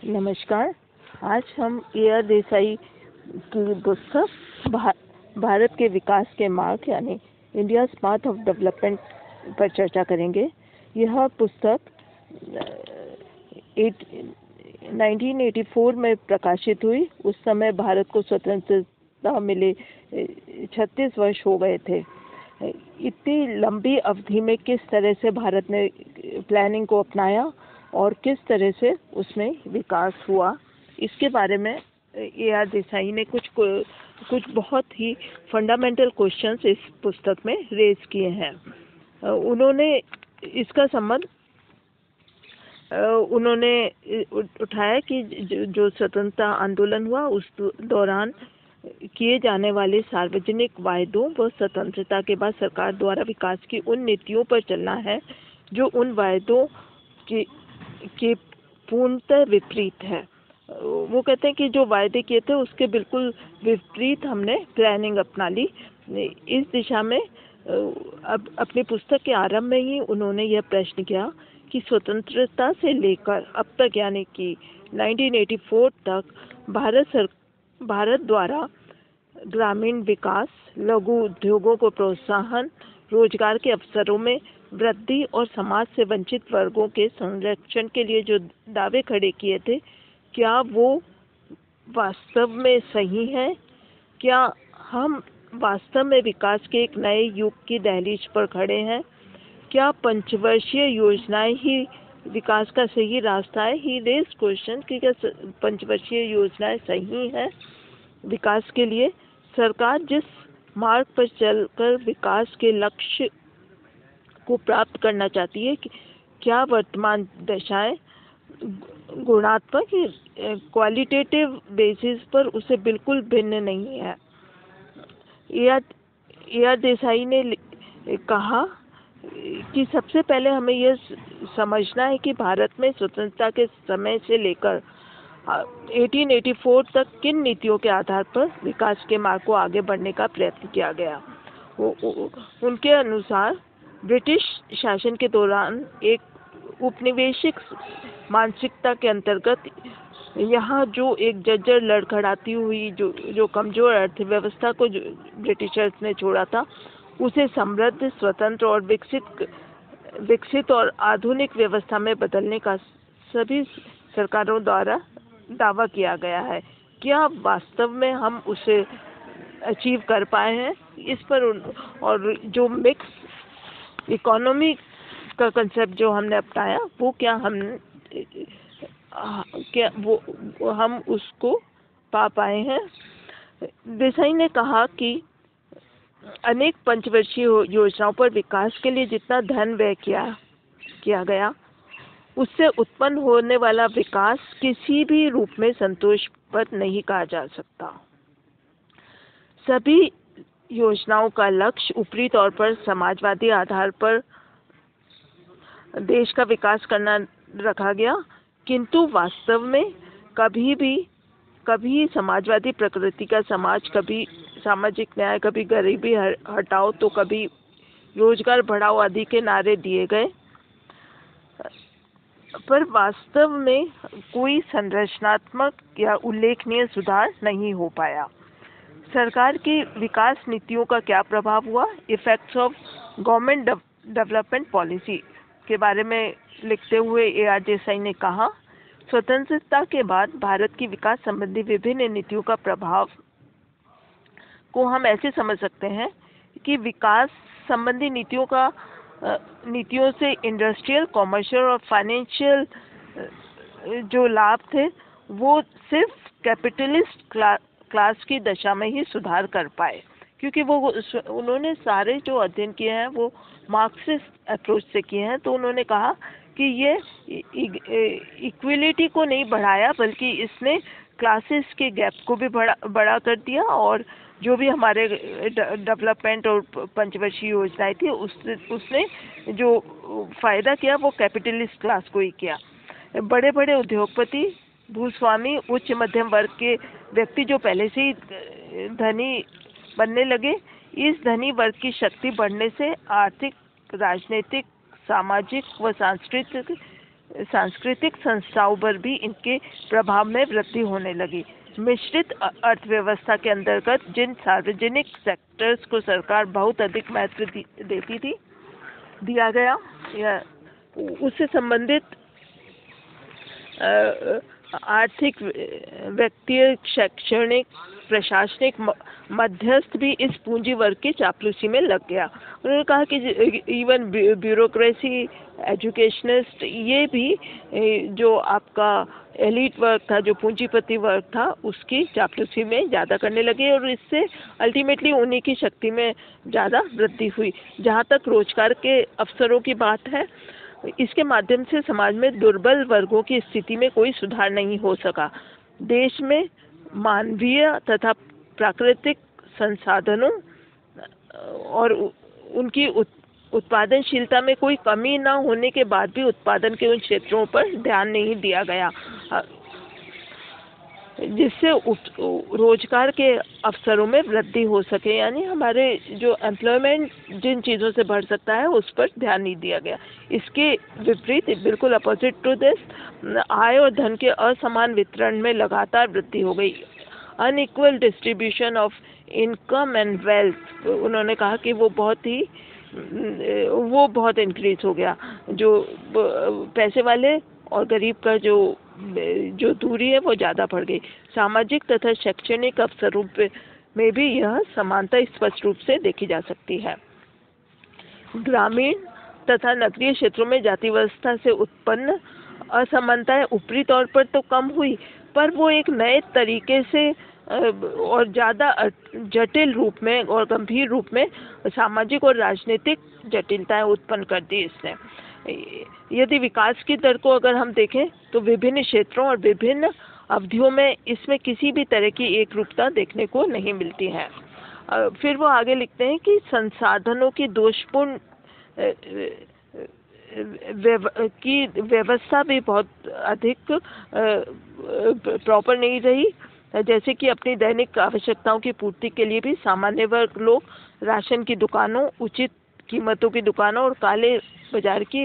नमस्कार। आज हम ए.आर. देसाई की पुस्तक भारत के विकास के मार्ग यानी इंडिया पाथ ऑफ डेवलपमेंट पर चर्चा करेंगे। यह पुस्तक 1984 में प्रकाशित हुई। उस समय भारत को स्वतंत्रता मिले 36 वर्ष हो गए थे। इतनी लंबी अवधि में किस तरह से भारत ने प्लानिंग को अपनाया और किस तरह से उसमें विकास हुआ, इसके बारे में ए.आर. देसाई ने कुछ बहुत ही फंडामेंटल क्वेश्चंस इस पुस्तक में रेज किए हैं। उन्होंने इसका संबंध उन्होंने उठाया कि जो स्वतंत्रता आंदोलन हुआ उस दौरान किए जाने वाले सार्वजनिक वायदों व स्वतंत्रता के बाद सरकार द्वारा विकास की उन नीतियों पर चलना है जो उन वायदों के पूर्णतः विपरीत है। वो कहते हैं कि जो वायदे किए थे उसके बिल्कुल विपरीत हमने प्लानिंग अपना ली। इस दिशा में अब अपनी पुस्तक के आरंभ में ही उन्होंने यह प्रश्न किया कि स्वतंत्रता से लेकर अब तक यानी कि 1984 तक भारत द्वारा ग्रामीण विकास, लघु उद्योगों को प्रोत्साहन, रोजगार के अवसरों में वृद्धि और समाज से वंचित वर्गों के संरक्षण के लिए जो दावे खड़े किए थे, क्या वो वास्तव में सही हैं? क्या हम वास्तव में विकास के एक नए युग की दहलीज पर खड़े हैं? क्या पंचवर्षीय योजनाएं ही विकास का सही रास्ता है? ही रेज क्वेश्चन कि क्या पंचवर्षीय योजनाएं सही हैं विकास के लिए? सरकार जिस मार्ग पर चलकर विकास के लक्ष्य को प्राप्त करना चाहती है, क्या वर्तमान दशाएं गुणात्मक क्वालिटेटिव बेसिस पर उसे बिल्कुल भिन्न नहीं है। ए.आर. देसाई ने कहा कि सबसे पहले हमें यह समझना है कि भारत में स्वतंत्रता के समय से लेकर 1884 तक किन नीतियों के आधार पर विकास के मार्ग को आगे बढ़ने का प्रयत्न किया गया। उनके अनुसार ब्रिटिश शासन के दौरान एक उपनिवेशिक मानसिकता के अंतर्गत यहाँ जो एक जर्जर लड़खड़ाती हुई जो कमजोर अर्थव्यवस्था को जो ब्रिटिशर्स ने छोड़ा था, उसे समृद्ध, स्वतंत्र और विकसित और आधुनिक व्यवस्था में बदलने का सभी सरकारों द्वारा दावा किया गया है। क्या वास्तव में हम उसे अचीव कर पाए हैं? इस पर और जो मिक्स इकोनॉमी का कंसेप्ट जो हमने अपनाया, वो हम उसको पा पाए हैं। देसाई ने कहा कि अनेक पंचवर्षीय योजनाओं पर विकास के लिए जितना धन व्यय किया गया, उससे उत्पन्न होने वाला विकास किसी भी रूप में संतोषप्रद नहीं कहा जा सकता। सभी योजनाओं का लक्ष्य ऊपरी तौर पर समाजवादी आधार पर देश का विकास करना रखा गया, किंतु वास्तव में कभी समाजवादी प्रकृति का समाज, कभी सामाजिक न्याय, कभी गरीबी हटाओ तो कभी रोजगार बढ़ाओ आदि के नारे दिए गए, पर वास्तव में कोई संरचनात्मक या उल्लेखनीय सुधार नहीं हो पाया। सरकार की विकास नीतियों का क्या प्रभाव हुआ? Effects of government development policy के बारे में लिखते हुए ए.आर. देसाई ने कहा, स्वतंत्रता के बाद भारत की विकास संबंधी विभिन्न नीतियों का प्रभाव को हम ऐसे समझ सकते हैं कि विकास संबंधी नीतियों से इंडस्ट्रियल, कमर्शियल और फाइनेंशियल जो लाभ थे, वो सिर्फ कैपिटलिस्ट क्लास की दशा में ही सुधार कर पाए, क्योंकि उन्होंने सारे जो अध्ययन किए हैं वो मार्क्सिस्ट अप्रोच से किए हैं। तो उन्होंने कहा कि ये इक्विलिटी को नहीं बढ़ाया, बल्कि इसने क्लासेस के गैप को भी बड़ा कर दिया, और जो भी हमारे डेवलपमेंट और पंचवर्षीय योजनाएं थी उसने जो फायदा किया वो कैपिटलिस्ट क्लास को ही किया। बड़े बड़े उद्योगपति, भूस्वामी, उच्च मध्यम वर्ग के व्यक्ति जो पहले से ही धनी बनने लगे, इस धनी वर्ग की शक्ति बढ़ने से आर्थिक, राजनीतिक, सामाजिक व सांस्कृतिक सांस्कृतिक संस्थाओं पर भी इनके प्रभाव में वृद्धि होने लगी। मिश्रित अर्थव्यवस्था के अंतर्गत जिन सार्वजनिक सेक्टर्स को सरकार बहुत अधिक महत्व देती थी, दिया गया या उससे संबंधित आर्थिक, व्यक्तिगत, शैक्षणिक, प्रशासनिक मध्यस्थ भी इस पूंजी वर्ग की चापलूसी में लग गया। उन्होंने कहा कि इवन ब्यूरोक्रेसी, एजुकेशनिस्ट, ये भी जो आपका एलिट वर्ग था, जो पूंजीपति वर्ग था, उसकी चापलूसी में ज़्यादा करने लगे और इससे अल्टीमेटली उन्हीं की शक्ति में ज़्यादा वृद्धि हुई। जहाँ तक रोजगार के अवसरों की बात है, इसके माध्यम से समाज में दुर्बल वर्गों की स्थिति में कोई सुधार नहीं हो सका। देश में मानवीय तथा प्राकृतिक संसाधनों और उनकी उत्पादनशीलता में कोई कमी न होने के बाद भी उत्पादन के उन क्षेत्रों पर ध्यान नहीं दिया गया, जिससे रोजगार के अवसरों में वृद्धि हो सके। यानी हमारे जो एम्प्लॉयमेंट जिन चीज़ों से बढ़ सकता है उस पर ध्यान नहीं दिया गया। इसके विपरीत, बिल्कुल अपोजिट टू दिस, आय और धन के असमान वितरण में लगातार वृद्धि हो गई। Unequal distribution of income and wealth, उन्होंने कहा कि वो बहुत इंक्रीज हो गया। जो पैसे वाले और गरीब का जो दूरी है वो ज़्यादा बढ़ गई। सामाजिक तथा शैक्षणिक अवसरों में भी यह समानता स्पष्ट रूप से देखी जा सकती है। ग्रामीण तथा नगरीय क्षेत्रों में जाति व्यवस्था से उत्पन्न असमानताएं ऊपरी तौर पर तो कम हुई, पर वो एक नए तरीके से और ज़्यादा जटिल रूप में और गंभीर रूप में सामाजिक और राजनीतिक जटिलताएं उत्पन्न कर दी इसने। यदि विकास की दर को अगर हम देखें तो विभिन्न क्षेत्रों और विभिन्न अवधियों में इसमें किसी भी तरह की एक रूपता देखने को नहीं मिलती है। फिर वो आगे लिखते हैं कि संसाधनों की दोषपूर्ण की व्यवस्था भी बहुत अधिक प्रॉपर नहीं रही, जैसे कि अपनी दैनिक आवश्यकताओं की पूर्ति के लिए भी सामान्य वर्ग लोग राशन की दुकानों, उचित कीमतों की दुकानों और काले बाजार की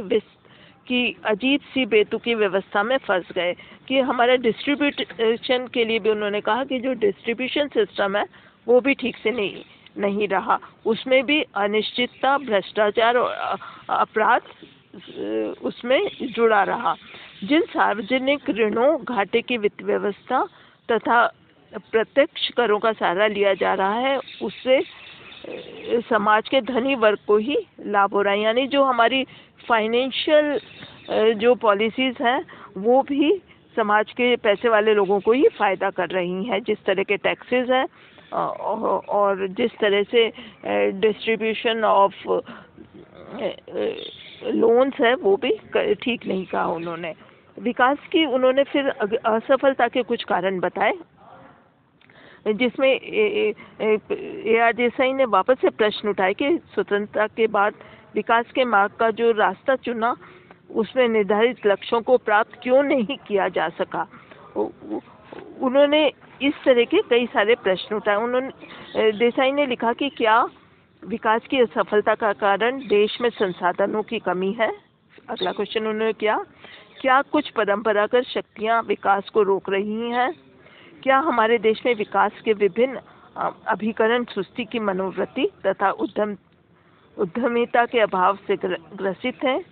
अजीब सी बेतुकी व्यवस्था में फंस गए। कि हमारा डिस्ट्रीब्यूशन के लिए भी उन्होंने कहा कि जो डिस्ट्रीब्यूशन सिस्टम है वो भी ठीक से नहीं रहा, उसमें भी अनिश्चितता, भ्रष्टाचार और अपराध उसमें जुड़ा रहा। जिन सार्वजनिक ऋणों, घाटे की वित्त व्यवस्था तथा प्रत्यक्ष करों का सहारा लिया जा रहा है, उससे समाज के धनी वर्ग को ही लाभ हो रहा है। यानी जो हमारी फाइनेंशियल जो पॉलिसीज़ हैं वो भी समाज के पैसे वाले लोगों को ही फ़ायदा कर रही हैं। जिस तरह के टैक्सेस हैं और जिस तरह से डिस्ट्रीब्यूशन ऑफ लोन्स है वो भी ठीक नहीं कहा उन्होंने। विकास की उन्होंने फिर असफलता के कुछ कारण बताए, जिसमें AR देसाई ने वापस से प्रश्न उठाए कि स्वतंत्रता के बाद विकास के मार्ग का जो रास्ता चुना उसमें निर्धारित लक्ष्यों को प्राप्त क्यों नहीं किया जा सका। उन्होंने इस तरह के कई सारे प्रश्न उठाए। देसाई ने लिखा कि क्या विकास की असफलता का कारण देश में संसाधनों की कमी है। अगला क्वेश्चन उन्होंने किया, क्या कुछ परंपरागत शक्तियां विकास को रोक रही हैं? क्या हमारे देश में विकास के विभिन्न अभिकरण सुस्ती की मनोवृत्ति तथा उद्यमिता के अभाव से ग्रसित हैं?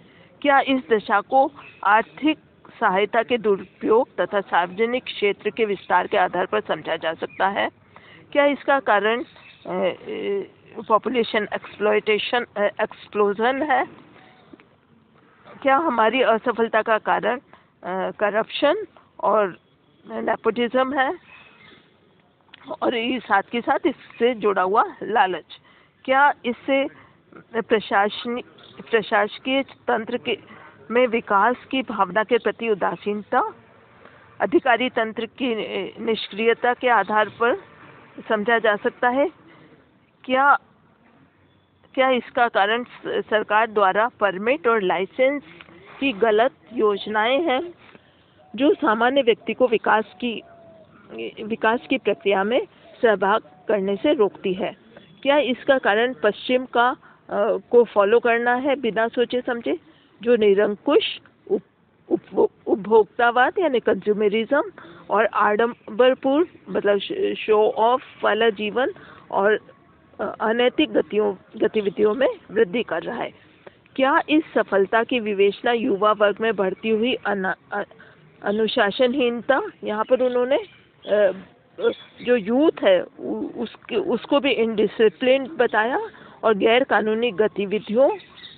क्या इस दशा को आर्थिक सहायता के दुरुपयोग तथा सार्वजनिक क्षेत्र के विस्तार के आधार पर समझा जा सकता है? क्या इसका कारण पॉपुलेशन एक्सप्लोजन है? क्या हमारी असफलता का कारण करप्शन और नेपोटिज्म है? और ये साथ के साथ इससे जुड़ा हुआ लालच। क्या इससे प्रशासकीय तंत्र में विकास की भावना के प्रति उदासीनता, अधिकारी तंत्र की निष्क्रियता के आधार पर समझा जा सकता है? क्या इसका कारण सरकार द्वारा परमिट और लाइसेंस की गलत योजनाएं हैं जो सामान्य व्यक्ति को विकास की प्रक्रिया में सहभाग करने से रोकती है? क्या इसका कारण पश्चिम को फॉलो करना है बिना सोचे समझे, जो निरंकुश, उपभोक्तावाद यानी कंज्यूमरिज्म, और आडंबरपूर्ण मतलब शो ऑफ वाला जीवन और अनैतिक गतिविधियों में वृद्धि कर रहा है। क्या इस सफलता की विवेचना युवा वर्ग में बढ़ती हुई अनुशासनहीनता, यहाँ पर उन्होंने जो यूथ है उसको भी इनडिसिप्लिन बताया, और गैर कानूनी गतिविधियों,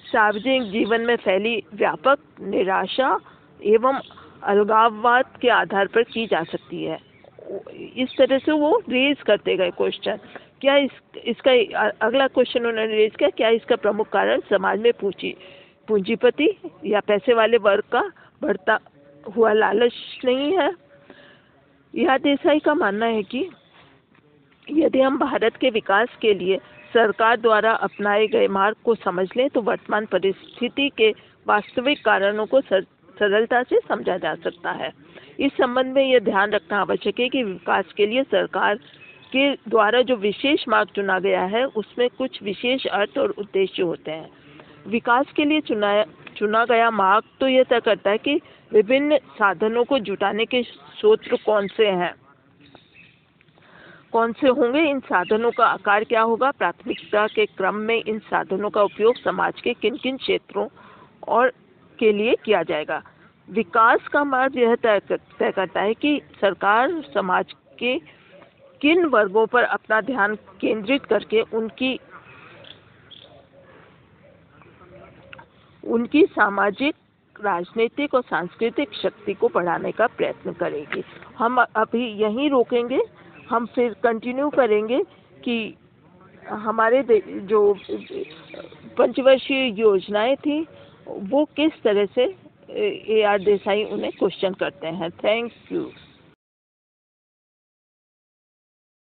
सार्वजनिक जीवन में फैली व्यापक निराशा एवं अलगाववाद के आधार पर की जा सकती है। इस तरह से वो रेज करते गए क्वेश्चन। क्या इसका अगला क्वेश्चन उन्होंने रेज किया, क्या इसका प्रमुख कारण समाज में पूंजीपति या पैसे वाले वर्ग का बढ़ता हुआ लालच नहीं है? यह देसाई का मानना है कि यदि हम भारत के विकास के लिए सरकार द्वारा अपनाए गए मार्ग को समझ लें तो वर्तमान परिस्थिति के वास्तविक कारणों को सरलता से समझा जा सकता है। इस संबंध में यह ध्यान रखना आवश्यक है कि विकास के लिए सरकार के द्वारा जो विशेष मार्ग चुना गया है उसमें कुछ विशेष अर्थ और उद्देश्य होते हैं। विकास के लिए चुना गया मार्ग तो यह तय करता है कि विभिन्न साधनों को जुटाने के स्रोत कौन से होंगे, इन साधनों का आकार क्या होगा, प्राथमिकता के क्रम में इन साधनों का उपयोग समाज के किन किन क्षेत्रों और के लिए किया जाएगा। विकास का मार्ग यह तय करता है कि सरकार समाज के किन वर्गों पर अपना ध्यान केंद्रित करके उनकी सामाजिक, राजनीतिक और सांस्कृतिक शक्ति को बढ़ाने का प्रयत्न करेगी। हम अभी यहीं रोकेंगे, हम फिर कंटिन्यू करेंगे कि हमारे जो पंचवर्षीय योजनाएं थी वो किस तरह से AR देसाई उन्हें क्वेश्चन करते हैं। Thank you.